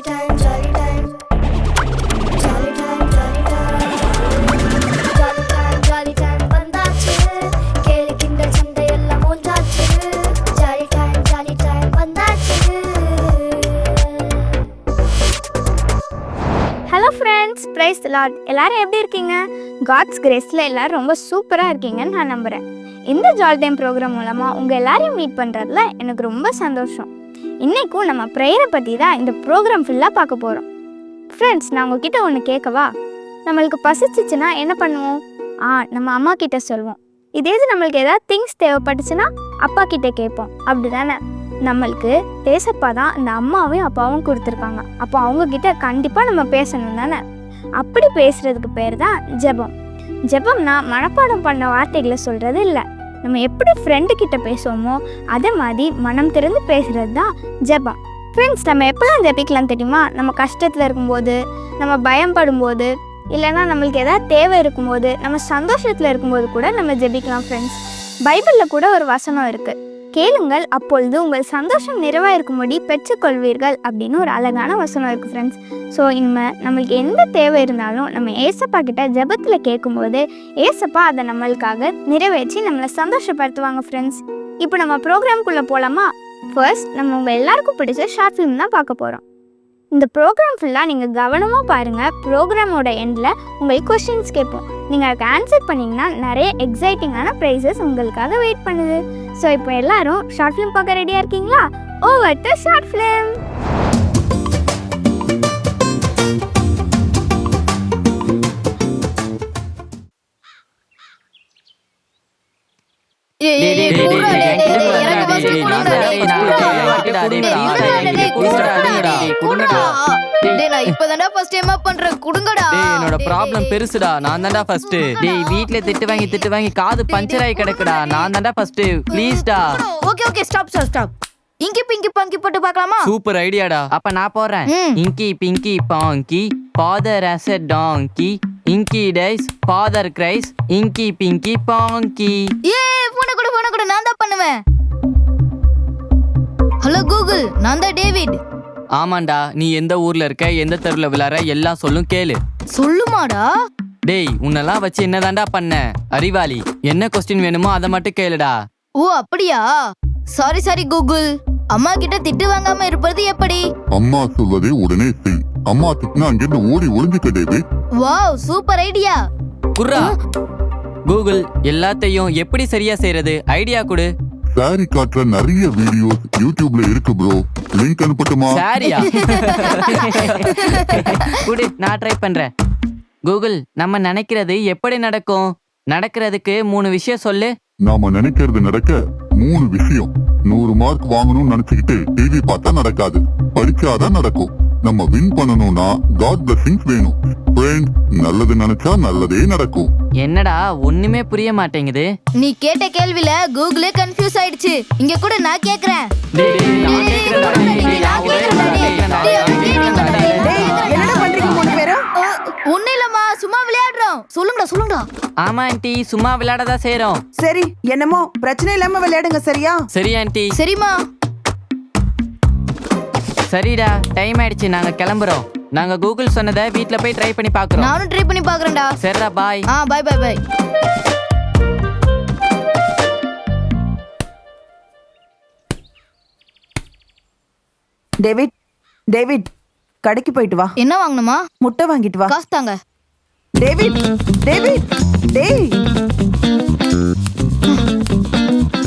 jolly time, jolly time. Jolly time, jolly time. Jolly time, jolly time வந்தாச்சு. கேளுக்கின்ற சண்டையெல்லாம் மூஞ்சாச்சு. Jolly time வந்தாச்சு. Hello friends, praise the Lord. எல்லாரும் எப்படி இருக்கீங்க? God's கிரேஸில் எல்லாரும் ரொம்ப சூப்பராக இருக்கீங்கன்னு நான் நம்புகிறேன். இந்த ஜாலி டைம் ப்ரோக்ராம் மூலமாக உங்கள் எல்லாரையும் மீட் பண்ணுறதுல எனக்கு ரொம்ப சந்தோஷம். இன்றைக்கும் நம்ம ப்ரேயரை பற்றி தான் இந்த ப்ரோக்ராம் ஃபுல்லாக பார்க்க போகிறோம். ஃப்ரெண்ட்ஸ், நான் உங்ககிட்ட ஒன்று கேட்கவா? நம்மளுக்கு பசிச்சிச்சுன்னா என்ன பண்ணுவோம்? நம்ம அம்மா கிட்ட சொல்லுவோம். இதே இது நம்மளுக்கு ஏதாவது திங்ஸ் தேவைப்பட்டுச்சுன்னா அப்பா கிட்ட கேட்போம், அப்படி தானே? நம்மளுக்கு ஏசப்பா தான் இந்த அம்மாவையும் அப்பாவும் கொடுத்துருக்காங்க. அப்போ அவங்கக்கிட்ட கண்டிப்பாக நம்ம பேசணும் தானே? அப்படி பேசுகிறதுக்கு பேர் தான் ஜெபம். ஜெபம்னா மனப்பாடம் பண்ண வார்த்தைகளை சொல்கிறது இல்லை. நம்ம எப்படி ஃப்ரெண்டுக்கிட்ட பேசுவோமோ அதே மாதிரி மனம் திறந்து பேசுகிறது தான் ஜெபம். ஃப்ரெண்ட்ஸ், நம்ம எப்போலாம் ஜெபிக்கலாம் தெரியுமா? நம்ம கஷ்டத்தில் இருக்கும்போது, நம்ம பயப்படும்போது, இல்லைன்னா நம்மளுக்கு எதாவது தேவை இருக்கும்போது, நம்ம சந்தோஷத்தில் இருக்கும்போது கூட நம்ம ஜெபிக்கலாம். ஃப்ரெண்ட்ஸ், பைபிளில் கூட ஒரு வசனம் இருக்குது, கேளுங்கள் அப்பொழுது உங்கள் சந்தோஷம் நிறைவாயிருக்கும்படி பெற்றுக்கொள்வீர்கள் அப்படின்னு ஒரு அழகான வசனம் இருக்குது. ஃப்ரெண்ட்ஸ், ஸோ இனிமேல் நம்மளுக்கு எந்த தேவை இருந்தாலும் நம்ம ஏசப்பா கிட்ட ஜெபத்தில் கேட்கும்போது ஏசப்பா அதை நம்மளுக்காக நிறைவேற்றி நம்மளை சந்தோஷப்படுத்துவாங்க. ஃப்ரெண்ட்ஸ், இப்போ நம்ம ப்ரோக்ராம்குள்ளே போகலாமா? ஃபர்ஸ்ட் நம்ம உங்கள் எல்லாருக்கும் பிடிச்ச ஷார்ட் ஃபிலிம் தான் பார்க்க போகிறோம். இந்த ப்ரோக்ராம் ஃபுல்லாக நீங்கள் கவனமாக பாருங்கள். ப்ரோக்ராமோட எண்டில் உங்களுக்கு கொஷின்ஸ் கேட்போம். நீங்கள் அதுக்கு ஆன்சர் பண்ணிங்கன்னா நிறைய எக்ஸைட்டிங்கான ப்ரைஸஸ் உங்களுக்காக வெயிட் பண்ணுது. ஸோ இப்போ எல்லாரும் ஷார்ட் ஃபிலிம் பார்க்க ரெடியாக இருக்கீங்களா? Over to short film. என்னோட ப்ராப்ளம் பெருசுடா. நான் தான்டா ஃபர்ஸ்ட். டேய், வீட்ல திட்டு வாங்கி காது பஞ்சர் ஆகி கிடக்குடா. நான் தான்டா ஃபர்ஸ்ட். ப்ளீஸ்டா. Okay stop. Inky pinky ponky போட்டு பார்க்கலாமா? சூப்பர் ஐடியாடா. அப்ப நான் போறேன். Inky pinky ponky father as a donkey, inky dies father cries, inky pinky பாங்கி. போன கூட நான் தான் பண்ணுவேன். ஹலோ கூகுள், நான் தான் டேவிட். ஆமாண்டா, நீ எந்த ஊர்ல இருக்க, எந்த தெருவுல விளையாடுற, எல்லாம் சொல்லும் கேளு. சொல்லுமாடா? டேய், உன்னெல்லாம் வச்சு என்னதான்டா பண்ண அறிவாளி? என்ன கொஸ்டின் வேணுமோ அதை மட்டும் கேளுடா. ஓ அப்படியா? Sorry Google. அம்மா கிட்ட திட்டு வாங்காம இருப்பது எப்படி? அம்மா சொல்வதை உடனே செய். அம்மா திட்டினா அங்கிருந்து ஓடி ஒளிஞ்சுக்க டேவிட். Wow, super idea. குர்ரா, கூகுள் எல்லாத்தையும் எப்படி சரியா செய்யறது ஐடியா கொடு. சாரி காட்டுற நிறைய வீடியோஸ் யூடியூப்ல இருக்கு ப்ரோ. லிங்க் அனுப்பட்டுமா? சாரியா? குடு, நான் ட்ரை பண்றேன். கூகுள், நம்ம நினைக்கிறது எப்படி நடக்கும்? நடக்கிறதுக்கு 3 விஷயம் சொல்லு. நாம நினைக்கிறது நடக்க 3 விஷயம். 100 மார்க் வாங்கணும்னு நினைச்சுக்கிட்டு டிவி பார்த்தா நடக்காது, படிச்சாதான் நடக்கும். நம்ம வின் பண்ணணும்னா காட் பிளெஸிங்ஸ் வேணும். ஃப்ரெண்ட், நல்லது நினைச்சா நல்லதே நடக்கும். என்னடா ஒண்ணுமே புரிய மாட்டேங்குது. நீ கேட்ட கேள்வில கூகுளே கன்ஃபியூஸ் ஆயிடுச்சு. இங்க கூட நான் கேக்குறேன். ஒண்ணு இல்லம்மா, சும்மா விளையாடுறோம். சொல்லுங்கடா. ஆமா ஆண்டி, சும்மா விளையாடதா செய்றோம். சரி, என்னமோ பிரச்சனை இல்லாம விளையாடுங்க, சரியா? சரி ஆண்டி. சரிம்மா. சரிடா, டைம் ஆயிடுச்சு, நாங்க கிளம்புறோம். நாங்க கூகுள் சொன்னதை வீட்ல போய் ட்ரை பண்ணி பாக்குறோம். நானும் ட்ரை பண்ணி பாக்குறேன்டா. சரிடா, பாய். பாய். டேவிட், கடைக்கு போயிட்டு வா. என்ன வாங்கணுமா? முட்டை வாங்கிட்டு வா. காசு தாங்க. டேவிட், டேய்.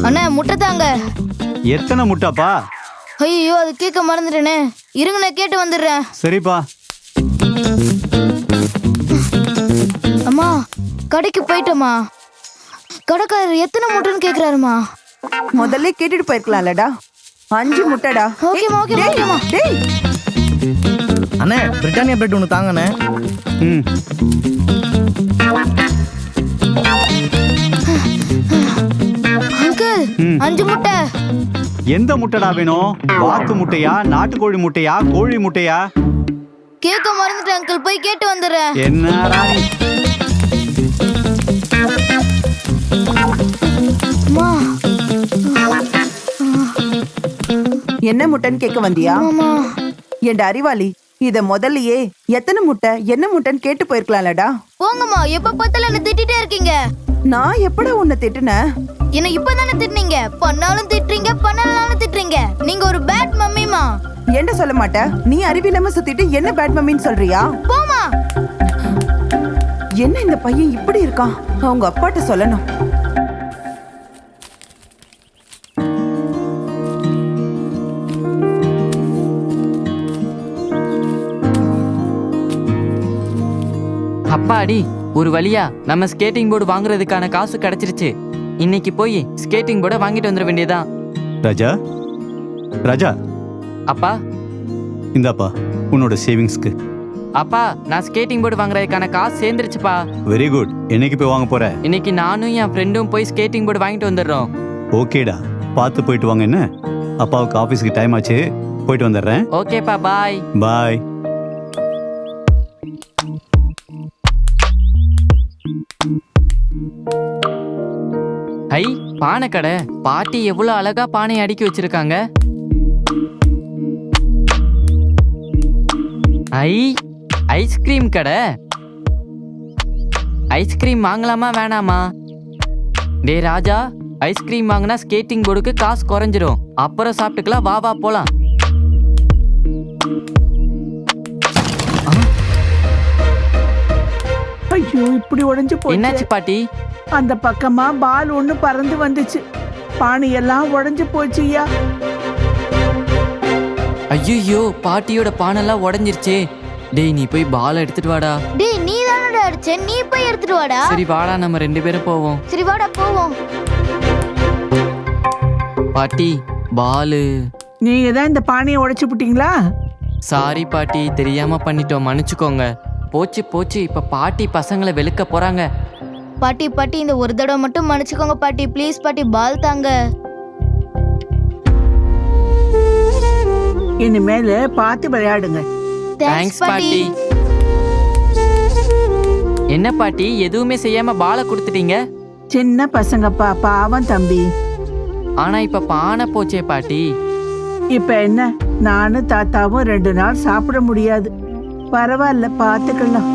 அண்ணா, முட்டை தாங்க. எத்தனை முட்டைப்பா? ஐயோ, அது கேட்க மறந்துட்டேனே. இருங்க, நான் கேட்டு வந்துடுறேன். சரிப்பா. அம்மா, கடைக்கு போயிட்டோமா? கடைக்காரர் எத்தனை முட்டைன்னு கேக்குறாருமா? முதல்ல கேட்டுட்டு போயிருக்கலாம்லடா. 5 முட்டைடா. ஓகேமா. டேய், அண்ணே, பிரிட்டானியா பிரெட் ஒன்று தாங்கண்ணே. அங்கிள், 5 முட்டை. எந்த முட்டைடா வேணும்? வாத்து முட்டையா, நாட்டுக்கோழி முட்டையா, கோழி முட்டையா? கேட்க மறந்துட்டேன் அங்கிள், போய் கேட்டு வந்துடுறேன். என்னடா நீ? அம்மா, என்ன முட்டைன்னு கேட்க வந்தியா? ஆமா. என் அறிவாளி, இத முதல்லயே எத்தனை முட்டை என்ன முட்டைன்னு கேட்டு போயிருக்கலாம்லடா. போங்கம்மா, எப்ப பார்த்தாலும் என்ன திட்டிட்டே இருக்கீங்க. நான் எப்படா உன்னை திட்டுனேன்? என்ன இப்பதானே திட்டுனீங்க. பண்ணாலும் திட்டுறீங்க, பண்ணலனாலும் திட்டுறீங்க. நீங்க ஒரு பேட் மம்மிமா. என்ன சொல்ல மாட்ட? நீ அறிவில்லாம சுத்திட்டு என்ன பேட் மம்மின்னு சொல்றியா? போமா. என்ன இந்த பையன் இப்படி இருக்கான்? அவங்க அப்பாட்ட சொல்லணும். அப்பாடி, ஒரு வழியா நம்ம ஸ்கேட்டிங் போர்டு வாங்குறதுக்கான காசு கிடைச்சிருச்சு. இன்னைக்கு போய் ஸ்கேட்டிங் போர்டை வாங்கிட்டு வந்துட வேண்டியதான். ராஜா, ராஜா, அப்பா. இந்தாப்பா உன்னோட சேவிங்ஸ்க்கு. அப்பா, நான் ஸ்கேட்டிங் போர்டு வாங்குறதுக்கான காசு சேர்ந்துருச்சுப்பா. Very good. என்னைக்கு போய் வாங்க போற? இன்னைக்கு நானும் என் ஃப்ரெண்டும் போய் ஸ்கேட்டிங் போர்டு வாங்கிட்டு வந்துடுறோம். ஓகேடா, பார்த்து போயிட்டு வாங்க. என்ன, அப்பாவுக்கு ஆபீஸ்க்கு டைம் ஆச்சு, போயிட்டு வந்துடுறேன். ஓகேப்பா, பாய். பாய். ஐ, பானை கடை. பாட்டி எவ்வளவு அழகா பானையை அடுக்கி வச்சிருக்காங்க. ஐ, ஐஸ்கிரீம் கடை. ஐஸ்கிரீம் வாங்கலாமா வேணாமா? டே ராஜா, ஐஸ்கிரீம் வாங்கினா ஸ்கேட்டிங் போர்டுக்கு காசு குறைஞ்சிரும். அப்புறம் சாப்பிட்டுக்கலாம், வா வா போலாம். ஐயோ, இப்படி உடைஞ்சு என்னாச்சு போச்சு. பாட்டி? அந்த பக்கமா பால் ஒண்ணு பறந்து வந்துச்சு. பானை எல்லாம் உடைஞ்சு போச்சுயா. ஐயோ, பாட்டியோட பானெல்லாம் உடைஞ்சிருச்சே. டேய், நீ போய் பால் எடுத்துட்டு வாடா. டேய், நீ தானடா அடிச்ச, நீ போய் எடுத்துட்டு வாடா. சரி வாடா, நம்ம 2 பேரும் போவோம். சரி வாடா போவோம். பாட்டி, பாலு. நீங்க தான் இந்த பானையை உடைச்சு விட்டீங்களா? சாரி பாட்டி, தெரியாம பண்ணிட்டோம், மன்னிச்சுக்கோங்க. போச்சு போச்சு, இப்ப பாட்டி பசங்களை வெளுக்க போறாங்க. பாட்டி பாட்டி, இந்த ஒரு தடவை மட்டும் மன்னிச்சுக்கோங்க பாட்டி. ப்ளீஸ் பாட்டி, பால் தாங்க. இனிமேல பார்த்து விளையாடுங்க. தேங்க்ஸ் பாட்டி. என்ன பாட்டி, எதுவுமே செய்யாம பாலை கொடுத்துட்டீங்க? சின்ன பசங்கப்பா, பாவம் தம்பி. ஆனா இப்ப பானை போச்சே பாட்டி. இப்ப என்ன, நானும் தாத்தாவும் 2 நாள் சாப்பிட முடியாது. பரவாயில்ல, பாத்துக்கலாம்.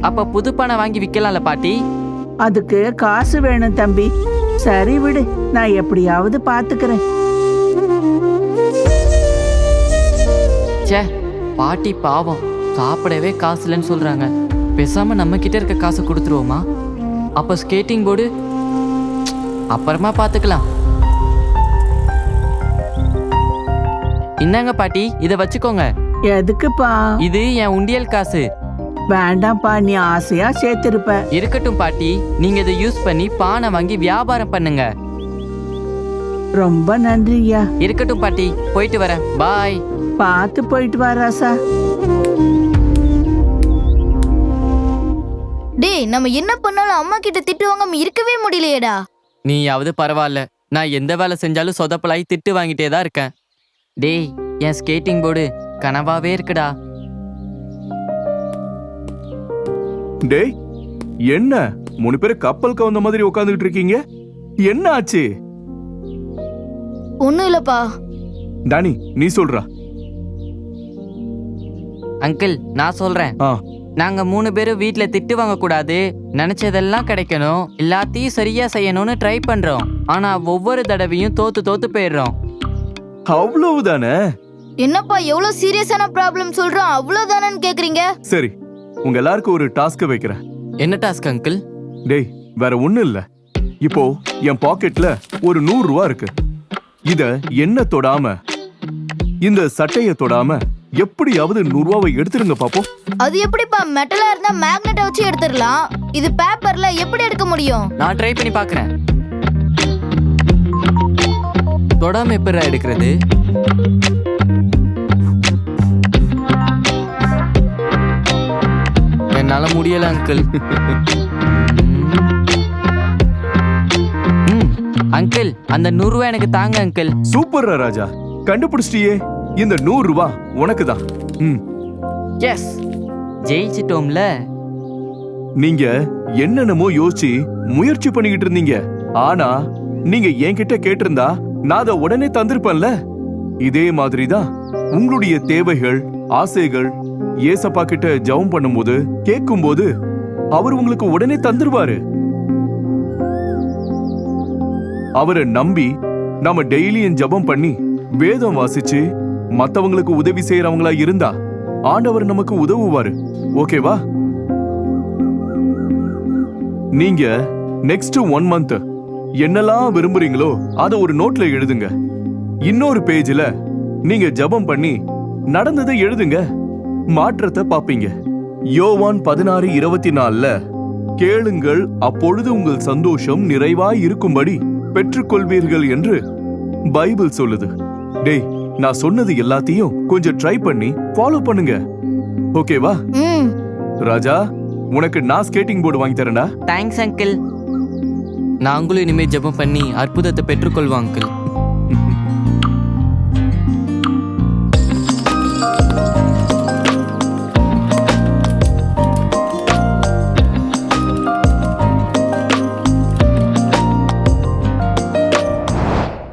அப்ப புது பானை வாங்கி விக்கலாம்ல பாட்டி? அதுக்கு காசு வேணும் தம்பி. சரி விடு, நான் எப்படியாவது பாத்துக்கிறேன். ச்சே, பாட்டி பாவம், சாப்பிடவே காசு இல்லைன்னு சொல்றாங்க. பேசாம நம்ம கிட்ட இருக்க காசு கொடுத்துருவோமா? அப்ப ஸ்கேட்டிங் போர்டு அப்புறமா பாத்துக்கலாம். இந்தாங்க பாட்டி, இத வச்சுக்கோங்க. எதுக்குப்பா? இது என் உண்டியல் காசு. வேண்டாம்ப்பா, நீ ஆசையா சேர்த்திருப்ப. இருக்கட்டும் பாட்டி, நீங்க இதை யூஸ் பண்ணி பானை வாங்கி வியாபாரம் பண்ணுங்க. ரொம்ப நன்றியா. இருக்கட்டும் பாட்டி, போயிட்டு வரேன். பாய். பார்த்து போயிட்டு வா ராசா. டேய், நம்ம என்ன பண்ணாலும் அம்மா கிட்ட திட்டு வாங்காம இருக்கவே முடியலையேடா. நீயாவது பரவாயில்ல, நான் எந்த வேலை செஞ்சாலும் சொதப்பலாய் திட்டு வாங்கிட்டே தான் இருக்கேன். டேய், என் ஸ்கேட்டிங் போர்டு கனவாவே இருக்குடா. டேய், என்ன 3 பேர் கப்பல் கவுந்த மாதிரி உட்காந்துக்கிட்டு இருக்கீங்க? என்ன ஆச்சு? ஒண்ணும் இல்லப்பா. டானி, நீ சொல்றா. அங்கிள், நான் சொல்றேன். நாங்க 3 பேரும் வீட்ல திட்டு வாங்க கூடாது, நினைச்சதெல்லாம் கிடைக்கணும், எல்லாத்தையும் சரியா செய்யணும்னு ட்ரை பண்றோம். ஆனா ஒவ்வொரு தடவையும் தோத்து போயிடுறோம். அவ்வளவுதானே? என்னப்பா எவ்வளவு சீரியஸான ப்ராப்ளம் சொல்றோம், அவ்வளவுதானன்னு கேக்குறீங்க? சரி, உங்க எல்லாருக்கும் ஒரு டாஸ்க் வைக்கிறேன். என்ன டாஸ்க் அங்கிள்? டேய், வேற ஒண்ணும் இல்ல. இப்போ என் பாக்கெட்ல ஒரு 100 ரூபா இருக்கு. இத என்ன தொடாம, இந்த சட்டைய தொடாம எப்படியாவது 100 ரூபாவை எடுத்துருங்க பாப்போம். அது எப்படிப்பா? மெட்டலா இருந்தா மேக்னெட்டை வச்சு எடுத்துடலாம். இது பேப்பர்ல எப்படி எடுக்க முடியும்? நான் ட்ரை பண்ணி பாக்குறேன். தொடாம எப்படா எடுக்கிறது? என்னால முடியல அங்கிள். அங்கிள், அந்த 100 ரூபாய் எனக்கு தாங்க அங்கிள். சூப்பர் ராஜா, கண்டுபிடிச்சிட்டியே. இந்த 100 ரூபா உனக்கு தான். எஸ், ஜெயிச்சிட்டோம்ல. நீங்க என்னென்னமோ யோசிச்சு முயற்சி பண்ணிக்கிட்டு இருந்தீங்க. ஆனா நீங்க என்கிட்ட கேட்டிருந்தா நான் அதை உடனே தந்திருப்பேன்ல. இதே மாதிரிதான் உங்களுடைய தேவைகள், ஆசைகள் ஏசப்பா கிட்ட ஜெபம் பண்ணும்போது, கேட்கும்போது அவர் உங்களுக்கு உடனே தந்துருவாரு. அவரை நம்பி நாம டெய்லியும் ஜெபம் பண்ணி வேதம் வாசிச்சு மத்தவங்களுக்கு உதவி செய்யறவங்களா இருந்தா ஆண்டவர் நமக்கு உதவுவாரு. ஓகேவா? நீங்க நெக்ஸ்ட் 1 மந்த் என்னெல்லாம் விரும்புறீங்களோ அதை ஒரு நோட்ல எழுதுங்க. இன்னொரு பேஜ்ல நீங்க ஜெபம் பண்ணி நடந்ததை எழுதுங்க. மாற்றத்தை பாப்பீங்க. யோவான் 16:24 கேளுங்கள், அப்பொழுது உங்கள் சந்தோஷம் நிறைவாய் இருக்கும்படி பெற்றுக்கொள்வீர்கள் என்று பைபிள் சொல்லுது. டேய், நான் சொன்னது எல்லாத்தையும் கொஞ்சம் ட்ரை பண்ணி ஃபாலோ பண்ணுங்க. ஓகேவா? ராஜா, உனக்கு நான் ஸ்கேட்டிங் போர்டு வாங்கி தரேன்டா. Thanks uncle. நாங்களும் இனிமேல் ஜெபம் பண்ணி அற்புதத்தை பெற்றுக்கொள்வோம் அங்கிள்.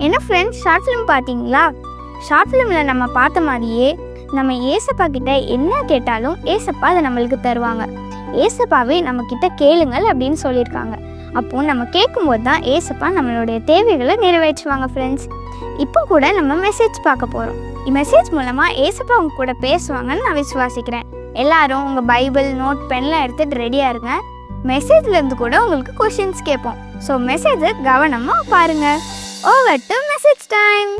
என்ன ஃப்ரெண்ட்ஸ், ஷார்ட் ஃபிலிம் பார்த்தீங்களா? ஷார்ட் ஃபிலிமில் நம்ம பார்த்த மாதிரியே நம்ம ஏசப்பா கிட்ட என்ன கேட்டாலும் ஏசப்பா அதை நம்மளுக்கு தருவாங்க. ஏசப்பாவே நம்மக்கிட்ட கேளுங்கள் அப்படின்னு சொல்லியிருக்காங்க. அப்போது நம்ம கேட்கும்போது தான் ஏசப்பா நம்மளுடைய தேவைகளை நிறைவேற்றுவாங்க ஃப்ரெண்ட்ஸ். இப்போ கூட நம்ம மெசேஜ் பார்க்க போகிறோம். மெசேஜ் மூலமாக ஏசப்பா அவங்க கூட பேசுவாங்கன்னு நான் விசுவாசிக்கிறேன். எல்லாரும் உங்கள் பைபிள், நோட், பென்லாம் எடுத்துகிட்டு ரெடியாக இருங்க. மெசேஜ்லேருந்து கூட உங்களுக்கு கொஷின்ஸ் கேட்போம். ஸோ மெசேஜை கவனமாக பாருங்கள். Over to message time.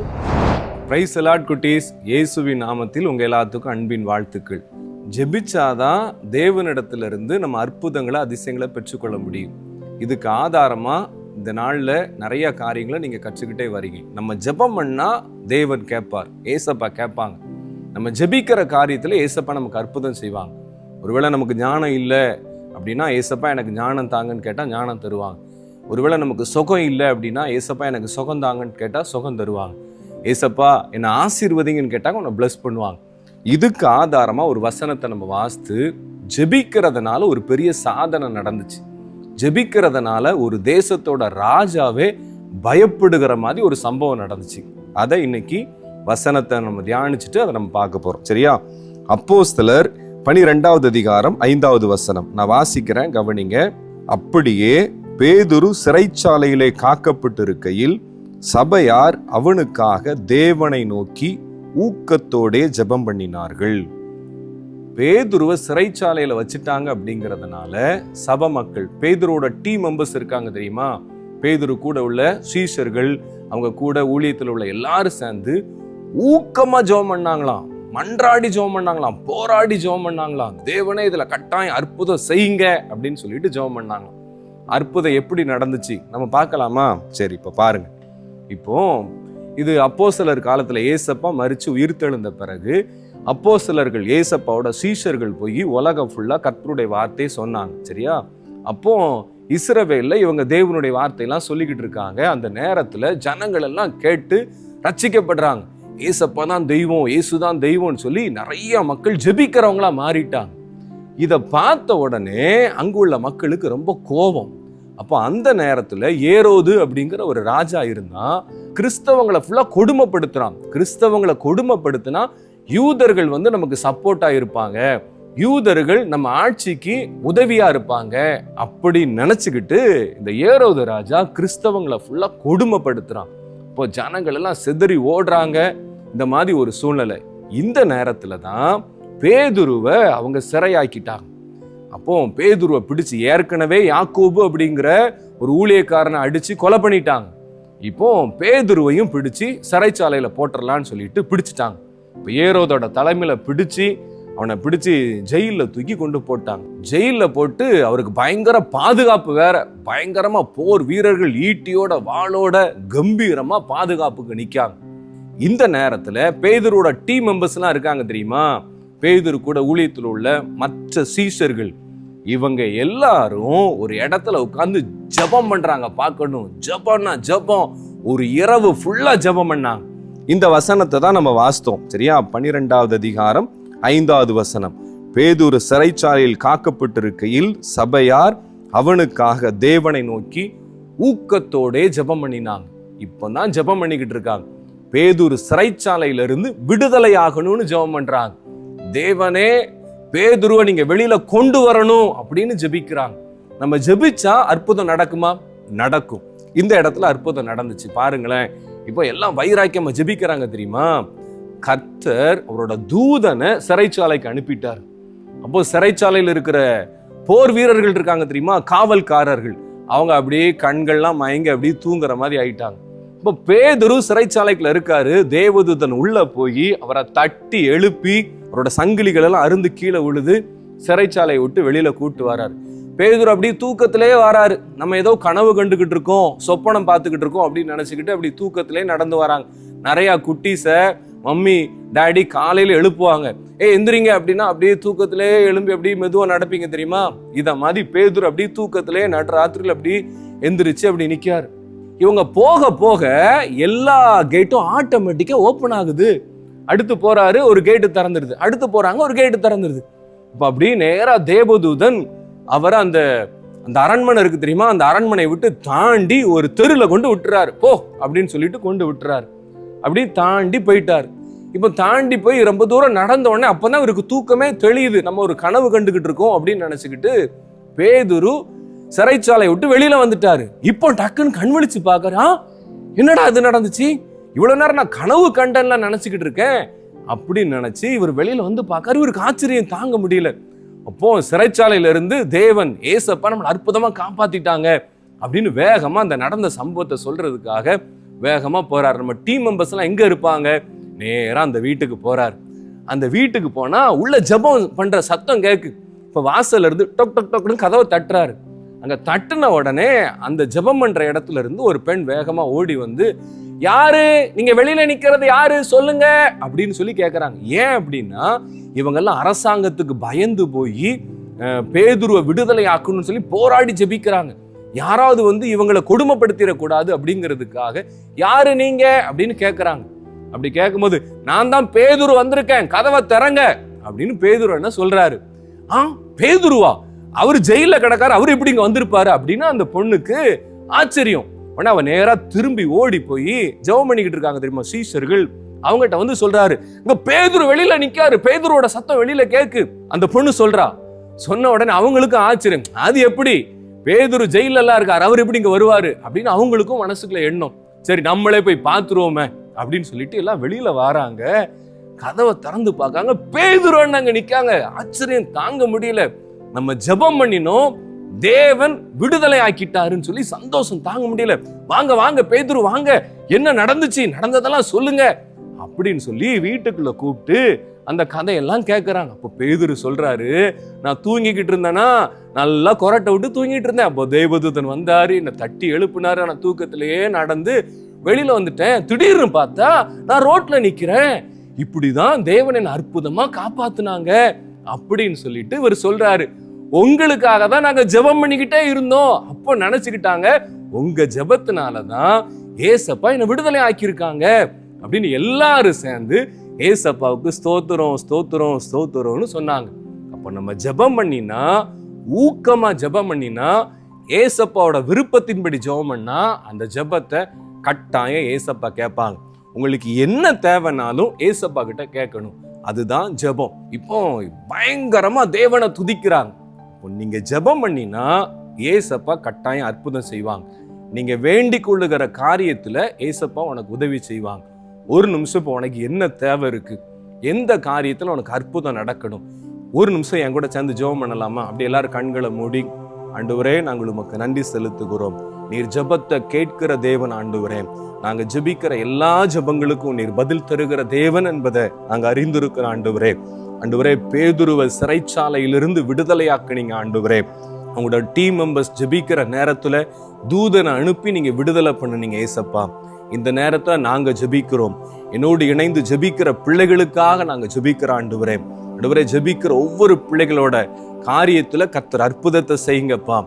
Praise the Lord குட்டீஸ். இயேசுவின் நாமத்தில் உங்கள் எல்லாத்துக்கும் அன்பின் வாழ்த்துக்கள். ஜெபிச்சாதான் தேவனிடத்திலிருந்து நம்ம அற்புதங்களை, அதிசயங்களை பெற்றுக்கொள்ள முடியும். இதுக்கு ஆதாரமாக இந்த நாளில் நிறைய காரியங்களை நீங்கள் கற்றுக்கிட்டே வரீங்க. நம்ம ஜெபம் பண்ணால் தேவன் கேட்பார், ஏசப்பா கேட்பாங்க. நம்ம ஜெபிக்கிற காரியத்தில் ஏசப்பா நமக்கு அற்புதம் செய்வாங்க. ஒருவேளை நமக்கு ஞானம் இல்லை அப்படின்னா ஏசப்பா எனக்கு ஞானம் தாங்கன்னு கேட்டால் ஞானம் தருவாங்க. ஒருவேளை நமக்கு சுகம் இல்லை அப்படின்னா ஏசப்பா எனக்கு சுகம் தாங்கன்னு கேட்டால் சுகம் தருவாங்க. ஏசப்பா என்னை ஆசீர்வதிங்கன்னு கேட்டாங்க, உன்னை பிளஸ் பண்ணுவாங்க. இதுக்கு ஆதாரமாக ஒரு வசனத்தை நம்ம வாசித்து ஜெபிக்கிறதுனால ஒரு பெரிய சாதனை நடந்துச்சு. ஜெபிக்கிறதுனால ஒரு தேசத்தோட ராஜாவே பயப்படுகிற மாதிரி ஒரு சம்பவம் நடந்துச்சு. அதை இன்னைக்கு வசனத்தை நம்ம தியானிச்சுட்டு அதை நம்ம பார்க்க போறோம். சரியா? அப்போஸ்தலர் 12வது அதிகாரம் 5வது வசனம் நான் வாசிக்கிறேன், கவனிங்க. அப்படியே பேதுரு சிறைச்சாலையிலே காக்கப்பட்டிருக்கையில் சபையார் அவனுக்காக தேவனை நோக்கி ஊக்கத்தோடே ஜெபம் பண்ணினார்கள். பேதுருவை சிறைச்சாலையில வச்சுட்டாங்க அப்படிங்கிறதுனால சபை மக்கள், பேதுருவோட டீம் மெம்பர்ஸ் இருக்காங்க தெரியுமா, பேதுரு கூட உள்ள சீஷர்கள், அவங்க கூட ஊழியத்தில் உள்ள எல்லாரும் சேர்ந்து ஊக்கமா ஜெபம் பண்ணாங்களாம், மன்றாடி ஜெபம் பண்ணாங்களாம், போராடி ஜெபம் பண்ணாங்களாம். தேவனே இதுல கட்டாயம் அற்புதம் செய்யுங்க அப்படின்னு சொல்லிட்டு ஜெபம் பண்ணாங்களாம். அற்புதம் எப்படி நடந்துச்சு நம்ம பார்க்கலாமா? சரி, இப்ப பாருங்க. இப்போ இது அப்போஸ்தலர் காலத்துல ஏசப்பா மரிச்சு உயிர்த்தெழுந்த பிறகு அப்போஸ்தலர்கள், ஏசப்பாவோட சீஷர்கள் போய் உலகம் ஃபுல்லா கர்த்தருடைய வார்த்தையை சொன்னாங்க. சரியா? அப்போ இஸ்ரவேல்ல இவங்க தேவனுடைய வார்த்தையெல்லாம் சொல்லிக்கிட்டு இருக்காங்க. அந்த நேரத்துல ஜனங்கள் எல்லாம் கேட்டு ரட்சிக்கப்படுறாங்க. ஏசப்பா தான் தெய்வம், ஏசுதான் தெய்வம்னு சொல்லி நிறைய மக்கள் ஜெபிக்கிறவங்களா மாறிட்டாங்க. இதை பார்த்த உடனே அங்குள்ள மக்களுக்கு ரொம்ப கோபம். அப்போ அந்த நேரத்துல ஏரோது அப்படிங்கிற ஒரு ராஜா இருந்தா கிறிஸ்தவங்களை ஃபுல்லா கொடுமைப்படுத்துறான். கிறிஸ்தவங்களை கொடுமைப்படுத்தினா யூதர்கள் நமக்கு சப்போர்ட்டா இருப்பாங்க, யூதர்கள் நம்ம ஆட்சிக்கு உதவியா இருப்பாங்க அப்படி நினைச்சுக்கிட்டு இந்த ஏரோது ராஜா கிறிஸ்தவங்களை ஃபுல்லா கொடுமைப்படுத்துறான். இப்போ ஜனங்கள் எல்லாம் சிதறி ஓடுறாங்க. இந்த மாதிரி ஒரு சூழ்நிலை. இந்த நேரத்துல தான் பேதுருவை அவங்க சிறையாக்கிட்டாங்க. அப்போ பேதுருவை பிடிச்சு, ஏற்கனவே யாக்கோபு அப்படிங்கிற ஒரு ஊழியக்காரனை அடிச்சு கொலை பண்ணிட்டாங்க. இப்போ பேதுருவையும் பிடிச்சு சிறைச்சாலையில போட்டுடலான்னு சொல்லிட்டு பிடிச்சிட்டாங்க. இப்போ ஏரோதோட தலைமையில அவனை பிடிச்சு ஜெயில தூக்கி கொண்டு போட்டாங்க. ஜெயில போட்டு அவருக்கு பயங்கர பாதுகாப்பு வேற, பயங்கரமா போர் வீரர்கள் ஈட்டியோட வாளோட கம்பீரமா பாதுகாப்புக்கு நிக்காங்க. இந்த நேரத்துல பேதுருவோட டீம் மெம்பர்ஸ் எல்லாம் இருக்காங்க தெரியுமா, பேதுரு கூட ஊழியத்தில் உள்ள மற்ற சீஷர்கள், இவங்க எல்லாரும் ஒரு இடத்துல உட்கார்ந்து ஜெபம் பண்றாங்க. பார்க்கணும், ஜெபம்னா ஜெபம், ஒரு இரவு ஃபுல்லா ஜெபம் பண்ணாங்க. இந்த வசனத்தை தான் நம்ம வாசித்தோம். சரியா? 12வது அதிகாரம் 5வது வசனம். பேதுரு சிறைச்சாலையில் காக்கப்பட்டிருக்கையில் சபையார் அவனுக்காக தேவனை நோக்கி ஊக்கத்தோடே ஜெபம் பண்ணினாங்க. இப்பதான் ஜெபம் பண்ணிக்கிட்டு இருக்காங்க. பேதுரு சிறைச்சாலையிலிருந்து விடுதலை ஆகணும்னு ஜெபம் பண்றாங்க. தேவனே பேதுருவை நீங்க வெளியில கொண்டு வரணும் அப்படின்னு ஜெபிக்கிறாங்க. நம்ம ஜெபிச்சா அற்புதம் நடக்குமா? நடக்கும். இந்த இடத்துல அற்புதம் நடந்துச்சு பாருங்களேன். இப்போ எல்லாம் வைராக்கியமா ஜெபிக்கிறாங்க தெரியுமா? கர்த்தர் அவரோட தூதனை சிறைச்சாலைக்கு அனுப்பிட்டார். அப்போ சிறைச்சாலையில் இருக்கிற போர் வீரர்கள் இருக்காங்க தெரியுமா, காவல்காரர்கள், அவங்க அப்படியே கண்கள்லாம் மயங்கி அப்படியே தூங்குற மாதிரி ஆயிட்டாங்க. இப்போ பேதுரு சிறைச்சாலைக்குள்ள இருக்காரு. தேவதூதன் உள்ள போய் அவரை தட்டி எழுப்பி அவரோட சங்கிலிகள் எல்லாம் அருந்து கீழே விழுது. சிறைச்சாலையை விட்டு வெளியில கூட்டு வராரு. பேதுரு அப்படியே தூக்கத்திலே வராரு. நம்ம ஏதோ கனவு கண்டுகிட்டு இருக்கோம், சொப்பனம் பார்த்துக்கிட்டு இருக்கோம் அப்படின்னு நினைச்சுக்கிட்டு அப்படி தூக்கத்திலே நடந்து வராங்க. நிறைய குட்டீஸ மம்மி டாடி காலையில எழுப்புவாங்க, எந்திரிங்க அப்படின்னா அப்படியே தூக்கத்திலே எழும்பி அப்படியே மெதுவா நடப்பீங்க தெரியுமா? இத மாதிரி பேதுரு அப்படியே தூக்கத்திலே நடுராத்திரியில் அப்படி எந்திரிச்சு அப்படி நிக்காரு. இவங்க போக போக எல்லா கேட்டும் ஆட்டோமேட்டிக்கா ஓப்பன் ஆகுது. அடுத்து போறாரு, ஒரு கேட்டு திறந்துருது. அடுத்து போறாங்க, ஒரு கேட்டு திறந்துருது. இப்ப அப்படியே நேரா தேவதூதன் அவரை அந்த அரண்மனை இருக்கு தெரியுமா, அந்த அரண்மனை விட்டு தாண்டி ஒரு தெருல கொண்டு விட்டுறாரு. போ அப்படின்னு சொல்லிட்டு கொண்டு விட்டுறாரு. அப்படி தாண்டி போயிட்டாரு. இப்ப தாண்டி போய் ரொம்ப தூரம் நடந்த உடனே அப்பதான் இவருக்கு தூக்கமே தெளியுது. நம்ம ஒரு கனவு கண்டுகிட்டு இருக்கோம் அப்படின்னு நினைச்சுக்கிட்டு பேதுரு சிறைச்சாலை விட்டு வெளியில வந்துட்டாரு. இப்போ டக்குன்னு கண் விழிச்சு பாக்குறா, என்னடா அது நடந்துச்சு? இவ்வளவு நேரம் நான் கனவு கண்டன்ல நினைச்சுக்கிட்டு இருக்கேன் அப்படின்னு நினைச்சு இவர் வெளியில வந்து பாக்காரு. இவருக்கு ஆச்சரியம் தாங்க முடியல. அப்போ சிறைச்சாலையில இருந்து தேவன் ஏசப்பா நம்மளை அற்புதமா காப்பாத்திட்டாங்க அப்படின்னு வேகமா அந்த நடந்த சம்பவத்தை சொல்றதுக்காக வேகமா போறாரு. நம்ம டீம் மெம்பர்ஸ் எல்லாம் எங்க இருப்பாங்க? நேரா அந்த வீட்டுக்கு போறாரு. அந்த வீட்டுக்கு போனா உள்ள ஜெபம் பண்ற சத்தம் கேக்கு. இப்ப வாசல்ல இருந்து டொக் டொக் டொக்னு கதவை தட்டுறாரு. அங்க தட்டுன உடனே அந்த ஜெபம் பண்ற இடத்துல இருந்து ஒரு பெண் வேகமா ஓடி வந்து, யாரு நீங்க வெளியில நிக்கிறது யாரு சொல்லுங்க அப்படின்னு சொல்லி கேக்குறாங்க. ஏன் அப்படின்னா இவங்க எல்லாம் அரசாங்கத்துக்கு பயந்து போய் பேதுருவை விடுதலை ஆக்கணும்னு சொல்லி போராடி ஜெபிக்கிறாங்க. யாராவது வந்து இவங்களை கொடுமைப்படுத்திடக்கூடாது அப்படிங்கிறதுக்காக யாரு நீங்க அப்படின்னு கேட்கறாங்க. அப்படி கேட்கும்போது, நான் தான் பேதுரு வந்திருக்கேன், கதவை திறங்க அப்படின்னு பேதுரு என்ன சொல்றாரு. பேதுருவா? அவரு ஜெயில கிடக்காரு, அவரு எப்படி இங்க வந்திருப்பாரு அப்படின்னு அந்த பொண்ணுக்கு ஆச்சரியம். உடனே அவன் நேரா திரும்பி ஓடி போய் ஜெபம் பண்ணிக்கிட்டு இருக்காங்க தெரியுமா சீஷர்கள், அவங்ககிட்ட வந்து சொல்றாரு, இங்க பேதுரு வெளியில நிக்காரு, பேதுருவோட சத்தம் வெளியில கேக்கு. அந்த பொண்ணு சொல்றா. சொன்ன உடனே அவங்களுக்கு ஆச்சரியம். அது எப்படி? பேதுரு ஜெயில எல்லாம் இருக்காரு, அவர் எப்படி இங்க வருவாரு அப்படின்னு அவங்களுக்கும் மனசுக்குள்ள எண்ணம். சரி நம்மளே போய் பாத்துருவோமே அப்படின்னு சொல்லிட்டு எல்லாம் வெளியில வராங்க. கதவை திறந்து பார்க்காங்க, பேதுரு அங்க நிக்காங்க. ஆச்சரியம் தாங்க முடியல. நம்ம ஜெபம் பண்ணினோம், தேவன் விடுதலை ஆக்கிட்டாருன்னு சொல்லி சந்தோஷம் தாங்க முடியல. வாங்க வாங்க பேதுரு வாங்க, என்ன நடந்துச்சு, நடந்ததெல்லாம் சொல்லுங்க அப்படின்னு சொல்லி வீட்டுக்குள்ள கூப்பிட்டு அந்த கதையெல்லாம் கேட்கறாங்க. அப்போ பேதுரு சொல்றாரு, நான் தூங்கிக்கிட்டு இருந்தேன்னா நல்லா கொரட்டை விட்டு தூங்கிட்டு இருந்தேன். அப்போ தேவதூதன் வந்தாரு, என்னை தட்டி எழுப்புனாரு. நான் தூக்கத்திலேயே நடந்து வெளியில வந்துட்டேன். திடீர்னு பார்த்தா நான் ரோட்ல நிக்கிறேன். இப்படிதான் தேவன் என்னை அற்புதமா காப்பாத்துனாங்க அப்படின்னு சொல்லிட்டு இவர் சொல்றாரு. உங்களுக்காக தான் நாங்க ஜெபம் பண்ணிக்கிட்டே இருந்தோம். அப்போ நினைச்சுக்கிட்டாங்க உங்க ஜெபத்தினாலதான் ஏசப்பா என்னை விடுதலை ஆக்கியிருக்காங்க அப்படின்னு எல்லாரும் சேர்ந்து ஏசப்பாவுக்கு ஸ்தோத்திரம் ஸ்தோத்திரம் ஸ்தோத்திரம்னு சொன்னாங்க. அப்போ நம்ம ஜெபம் பண்ணினா, ஊக்கமா ஜெபம் பண்ணினா, ஏசப்பாவோட விருப்பத்தின்படி ஜெபம் பண்ணா அந்த ஜெபத்தை கட்டாயம் ஏசப்பா கேட்பாங்க. உங்களுக்கு என்ன தேவைனாலும் ஏசப்பா கிட்ட கேட்கணும். அதுதான் ஜெபம். இப்போ பயங்கரமா தேவனை துதிக்கிறாங்க. நீங்க ஜெபம் பண்ணினா ஏசப்பா கட்டாயம் அற்புதம் செய்வாங்க. நீங்க வேண்டிக் கொள்ளுகிற காரியத்துல ஏசப்பா உனக்கு உதவி செய்வாங்க. ஒரு நிமிஷம் இப்போ உனக்கு என்ன தேவை இருக்கு, எந்த காரியத்துல உனக்கு அற்புதம் நடக்கணும், ஒரு நிமிஷம் என் கூட சேர்ந்து ஜெபம் பண்ணலாமா? அப்படி எல்லாரும் கண்களை மூடி, ஆண்டவரே நாங்கள் உமக்கு நன்றி செலுத்துகிறோம், நீர் ஜெபத்தை கேட்கிற தேவன் ஆண்டவரே, நாங்க ஜெபிக்கிற எல்லா ஜெபங்களுக்கும் நீர் பதில் தருகிற தேவன் என்பதை நாங்க அறிந்திருக்கிற ஆண்டவரே. ஆண்டவரே பேதுருவை சிறைச்சாலையிலிருந்து விடுதலையாக்குனீங்க ஆண்டவரே. உங்களோட டீம் மெம்பர்ஸ் ஜெபிக்கிற நேரத்துல தூதனை அனுப்பி நீங்க விடுதலை பண்ணுனீங்க ஏசப்பா. இந்த நேரத்துல நாங்க ஜெபிக்கிறோம், என்னோடு இணைந்து ஜெபிக்கிற பிள்ளைகளுக்காக நாங்க ஜெபிக்கிற ஆண்டவரே. ஆண்டவரே ஜெபிக்கிற ஒவ்வொரு பிள்ளைகளோட காரியத்துல கர்த்தர் அற்புதத்தை செய்யுங்கப்பா,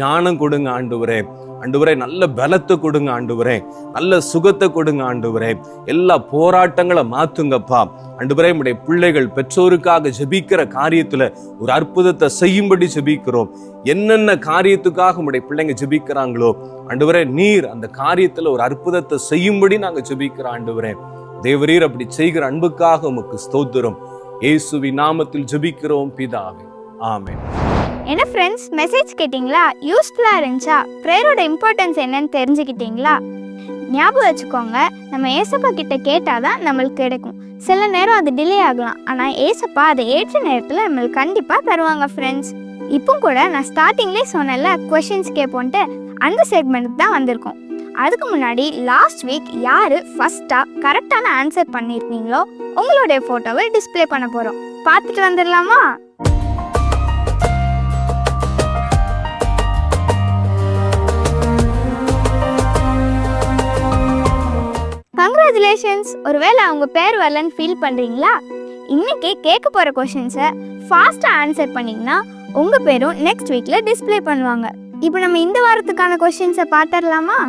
ஞானம் கொடுங்க ஆண்டவரே. ஆண்டவரே நல்ல பலத்தை கொடுங்க ஆண்டவரே, நல்ல சுகத்தை கொடுங்க ஆண்டவரே, எல்லா போராட்டங்களை மாத்துங்கப்பா ஆண்டவரே. உடைய பிள்ளைகள் பெற்றோருக்காக ஜெபிக்கிற காரியத்துல ஒரு அற்புதத்தை செய்யும்படி ஜெபிக்கிறோம். என்னென்ன காரியத்துக்காக உடைய பிள்ளைங்க ஜெபிக்கிறாங்களோ ஆண்டவரே, நீர் அந்த காரியத்துல ஒரு அற்புதத்தை செய்யும்படி நாங்க ஜெபிக்கிறோம் ஆண்டவரே. தேவரீர் அப்படி செய்கிற அன்புக்காக உமக்கு ஸ்தோத்திரம். இயேசுவின் நாமத்தில் ஜெபிக்கிறோம் பிதாவே, ஆமென். என்ன ஃப்ரெண்ட்ஸ், மெசேஜ் கேட்டிங்களா? யூஸ்ஃபுல்லாக இருந்துச்சா? ப்ரேயரோட இம்பார்ட்டன்ஸ் என்னன்னு தெரிஞ்சுக்கிட்டீங்களா? ஞாபகம் வச்சுக்கோங்க, நம்ம ஏசப்பா கிட்ட கேட்டாதான் நம்மளுக்கு கிடைக்கும். சில நேரம் அது டிலே ஆகலாம், ஆனால் ஏசப்பா அதை ஏற்ற நேரத்தில் நம்மளுக்கு கண்டிப்பாக தருவாங்க ஃப்ரெண்ட்ஸ். இப்போ கூட நான் ஸ்டார்டிங்லேயே சொன்னேன்ல கொஷின்ஸ் கேட்போன்ட்டு, அந்த செக்மெண்ட்டுக்கு தான் வந்திருக்கோம். அதுக்கு முன்னாடி லாஸ்ட் வீக் யார் ஃபஸ்ட்டாக கரெக்டான ஆன்சர் பண்ணியிருக்கீங்களோ உங்களுடைய ஃபோட்டோவை டிஸ்பிளே பண்ண போகிறோம். பார்த்துட்டு வந்துடலாமா? கங்க்ராச்சுலேஷன்ஸ். ஒருவேளை அவங்க பேர் வரலன்னு ஃபீல் பண்ணுறீங்களா? இன்னைக்கு கேட்க போகிற கொஷின்ஸை ஃபாஸ்ட்டாக ஆன்சர் பண்ணிங்கன்னா உங்கள் பேரும் நெக்ஸ்ட் வீக்கில் டிஸ்பிளே பண்ணுவாங்க. இப்போ நம்ம இந்த வாரத்துக்கான கொஷின்ஸை பார்த்துடலாமா?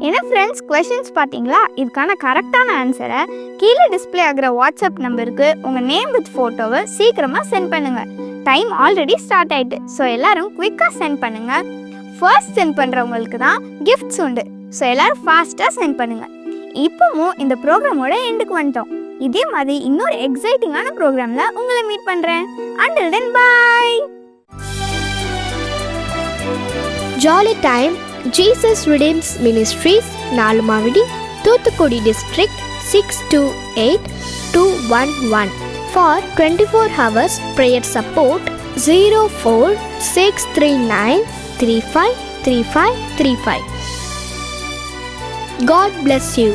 என்ன ஃப்ரெண்ட்ஸ், கொஷின்ஸ் பார்த்தீங்களா? இதுக்கான கரெக்டான ஆன்சரை கீழே டிஸ்பிளே ஆகிற வாட்ஸ்அப் நம்பருக்கு உங்கள் நேம் வித் ஃபோட்டோவை சீக்கிரமாக சென்ட் பண்ணுங்கள். டைம் ஆல்ரெடி ஸ்டார்ட் ஆகிட்டு, ஸோ எல்லோரும் குயிக்காக சென்ட் பண்ணுங்கள். ஃபர்ஸ்ட் சென்ட் பண்ணுறவங்களுக்கு தான் கிஃப்ட்ஸ் உண்டு, ஸோ எல்லோரும் ஃபாஸ்ட்டாக சென்ட் பண்ணுங்கள். இப்போவும் இந்த ப்ரோக்ராமோட எண்டுக்கு வந்துட்டோம். இதே மாதிரி இன்னொரு எக்ஸைட்டிங்கான ப்ரோக்ராமில் உங்களை மீட் பண்ணுறேன். Until then, bye. Jolly Time Jesus Redeems Ministries, Nalumavidi, Thuthukudi District, 628211. For 24 hours prayer support, 04639353535. God bless you.